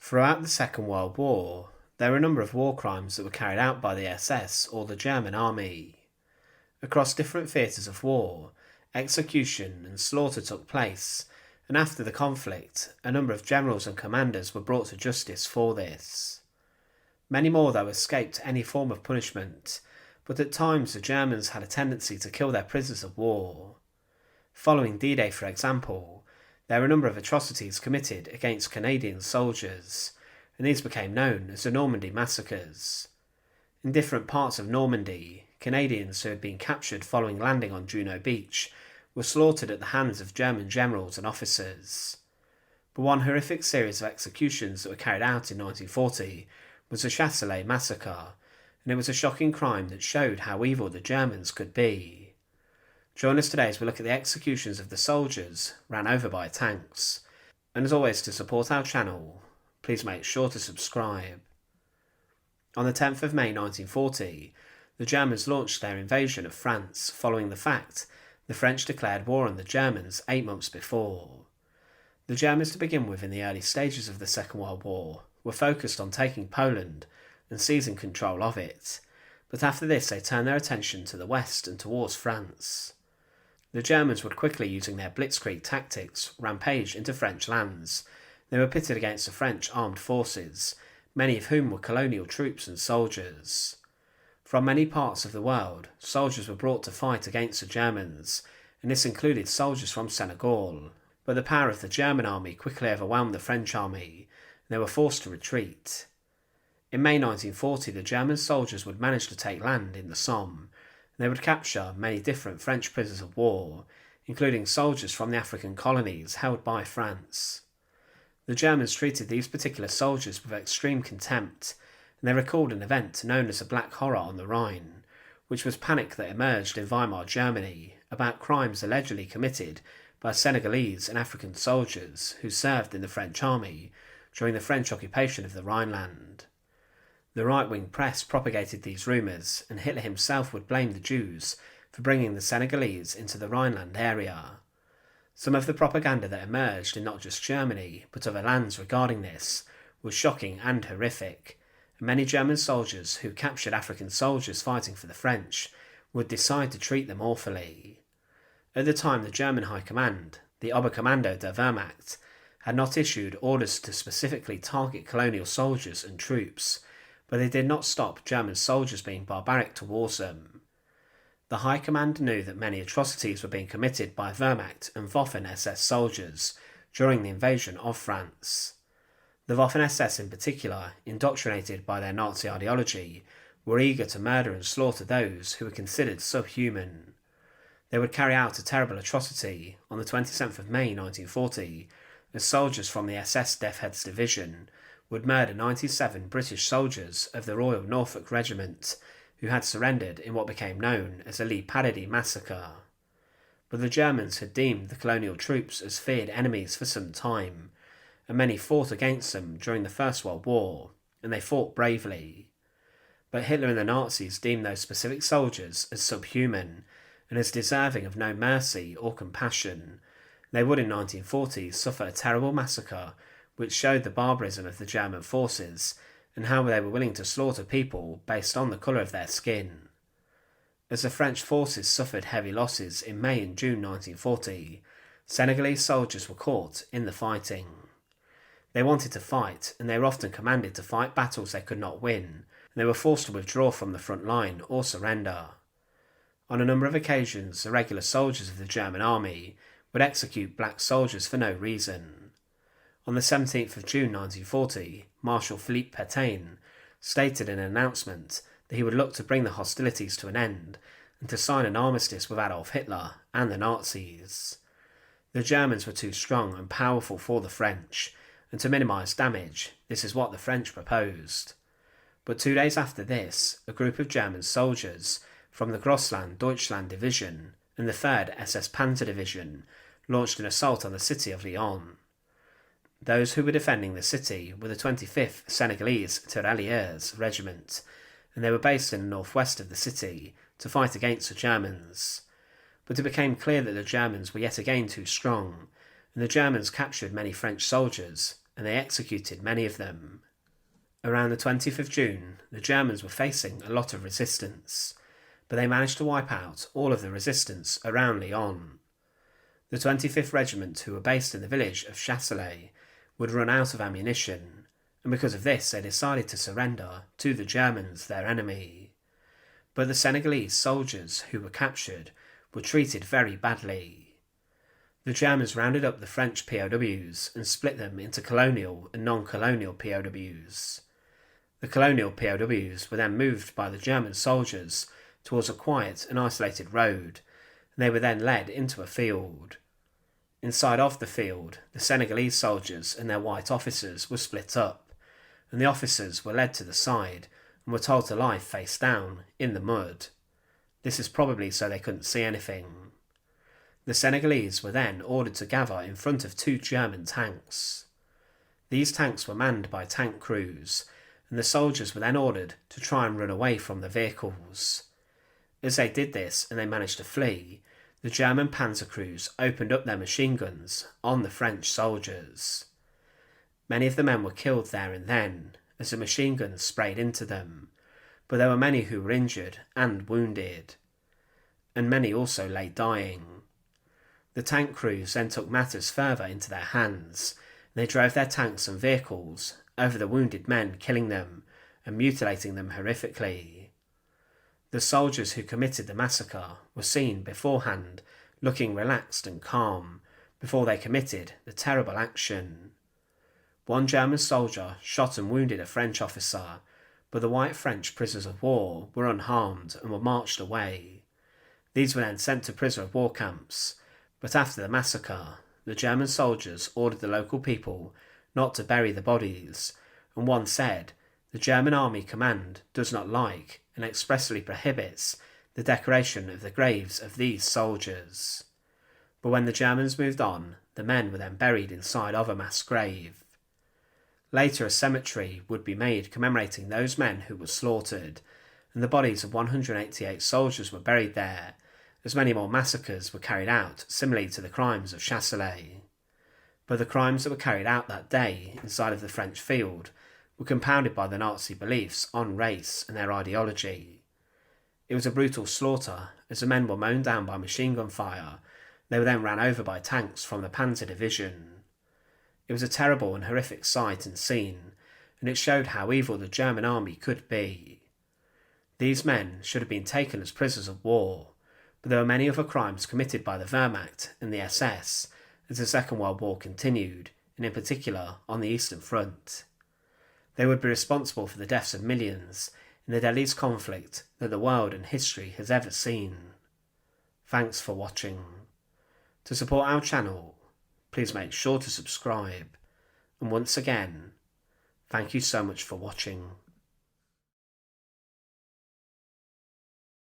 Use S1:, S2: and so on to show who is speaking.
S1: Throughout the Second World War, there were a number of war crimes that were carried out by the SS or the German army. Across different theatres of war, execution and slaughter took place, and after the conflict, a number of generals and commanders were brought to justice for this. Many more, though, escaped any form of punishment, but at times the Germans had a tendency to kill their prisoners of war. Following D-Day, for example, there were a number of atrocities committed against Canadian soldiers, and these became known as the Normandy Massacres. In different parts of Normandy, Canadians who had been captured following landing on Juno Beach were slaughtered at the hands of German generals and officers. But one horrific series of executions that were carried out in 1940 was the Chasselay Massacre, and it was a shocking crime that showed how evil the Germans could be. Join us today as we look at the executions of the soldiers ran over by tanks. And as always, to support our channel, please make sure to subscribe. On the 10th of May 1940, the Germans launched their invasion of France following the fact the French declared war on the Germans 8 months before. The Germans, to begin with in the early stages of the Second World War, were focused on taking Poland and seizing control of it, but after this they turned their attention to the west and towards France. The Germans would quickly, using their blitzkrieg tactics, rampage into French lands. They were pitted against the French armed forces, many of whom were colonial troops and soldiers. From many parts of the world, soldiers were brought to fight against the Germans, and this included soldiers from Senegal. But the power of the German army quickly overwhelmed the French army, and they were forced to retreat. In May 1940, the German soldiers would manage to take land in the Somme. They would capture many different French prisoners of war, including soldiers from the African colonies held by France. The Germans treated these particular soldiers with extreme contempt, and they recalled an event known as the Black Horror on the Rhine, which was panic that emerged in Weimar Germany about crimes allegedly committed by Senegalese and African soldiers who served in the French army during the French occupation of the Rhineland. The right-wing press propagated these rumours, and Hitler himself would blame the Jews for bringing the Senegalese into the Rhineland area. Some of the propaganda that emerged in not just Germany, but other lands regarding this, was shocking and horrific, and many German soldiers who captured African soldiers fighting for the French would decide to treat them awfully. At the time, the German High Command, the Oberkommando der Wehrmacht, had not issued orders to specifically target colonial soldiers and troops, but they did not stop German soldiers being barbaric towards them. The High Command knew that many atrocities were being committed by Wehrmacht and Waffen-SS soldiers during the invasion of France. The Waffen-SS in particular, indoctrinated by their Nazi ideology, were eager to murder and slaughter those who were considered subhuman. They would carry out a terrible atrocity on the 27th of May 1940 as soldiers from the SS Death Heads Division would murder 97 British soldiers of the Royal Norfolk Regiment who had surrendered in what became known as the Lyon Massacre. But the Germans had deemed the colonial troops as feared enemies for some time, and many fought against them during the First World War, and they fought bravely. But Hitler and the Nazis deemed those specific soldiers as subhuman and as deserving of no mercy or compassion. They would in 1940 suffer a terrible massacre which showed the barbarism of the German forces and how they were willing to slaughter people based on the colour of their skin. As the French forces suffered heavy losses in May and June 1940, Senegalese soldiers were caught in the fighting. They wanted to fight, and they were often commanded to fight battles they could not win, and they were forced to withdraw from the front line or surrender. On a number of occasions, the regular soldiers of the German army would execute black soldiers for no reason. On the 17th of June 1940, Marshal Philippe Pétain stated in an announcement that he would look to bring the hostilities to an end and to sign an armistice with Adolf Hitler and the Nazis. The Germans were too strong and powerful for the French, and to minimise damage, this is what the French proposed. But 2 days after this, a group of German soldiers from the Grossland Deutschland Division and the 3rd SS Panzer Division launched an assault on the city of Lyon. Those who were defending the city were the 25th Senegalese Tirailleurs Regiment, and they were based in the northwest of the city to fight against the Germans. But it became clear that the Germans were yet again too strong, and the Germans captured many French soldiers, and they executed many of them. Around the 20th of June, the Germans were facing a lot of resistance, but they managed to wipe out all of the resistance around Lyon. The 25th Regiment, who were based in the village of Chasselay, would run out of ammunition, and because of this they decided to surrender to the Germans, their enemy. But the Senegalese soldiers who were captured were treated very badly. The Germans rounded up the French POWs and split them into colonial and non-colonial POWs. The colonial POWs were then moved by the German soldiers towards a quiet and isolated road, and they were then led into a field. Inside of the field, the Senegalese soldiers and their white officers were split up, and the officers were led to the side and were told to lie face down in the mud. This is probably so they couldn't see anything. The Senegalese were then ordered to gather in front of 2 German tanks. These tanks were manned by tank crews, and the soldiers were then ordered to try and run away from the vehicles. As they did this and they managed to flee, the German panzer crews opened up their machine guns on the French soldiers. Many of the men were killed there and then, as the machine guns sprayed into them, but there were many who were injured and wounded, and many also lay dying. The tank crews then took matters further into their hands, and they drove their tanks and vehicles over the wounded men, killing them and mutilating them horrifically. The soldiers who committed the massacre were seen beforehand looking relaxed and calm before they committed the terrible action. One German soldier shot and wounded a French officer, but the white French prisoners of war were unharmed and were marched away. These were then sent to prisoner of war camps, but after the massacre, the German soldiers ordered the local people not to bury the bodies, and one said, "The German Army Command does not like and expressly prohibits the decoration of the graves of these soldiers." But when the Germans moved on, the men were then buried inside of a mass grave. Later a cemetery would be made commemorating those men who were slaughtered, and the bodies of 188 soldiers were buried there, as many more massacres were carried out similarly to the crimes of Chasselay. But the crimes that were carried out that day inside of the French field were compounded by the Nazi beliefs on race and their ideology. It was a brutal slaughter, as the men were mown down by machine gun fire. They were then ran over by tanks from the Panzer Division. It was a terrible and horrific sight and scene, and it showed how evil the German army could be. These men should have been taken as prisoners of war, but there were many other crimes committed by the Wehrmacht and the SS as the Second World War continued, and in particular on the Eastern Front. They would be responsible for the deaths of millions in the deadliest conflict that the world and history has ever seen. Thanks for watching. To support our channel, please make sure to subscribe, and once again, thank you so much for watching.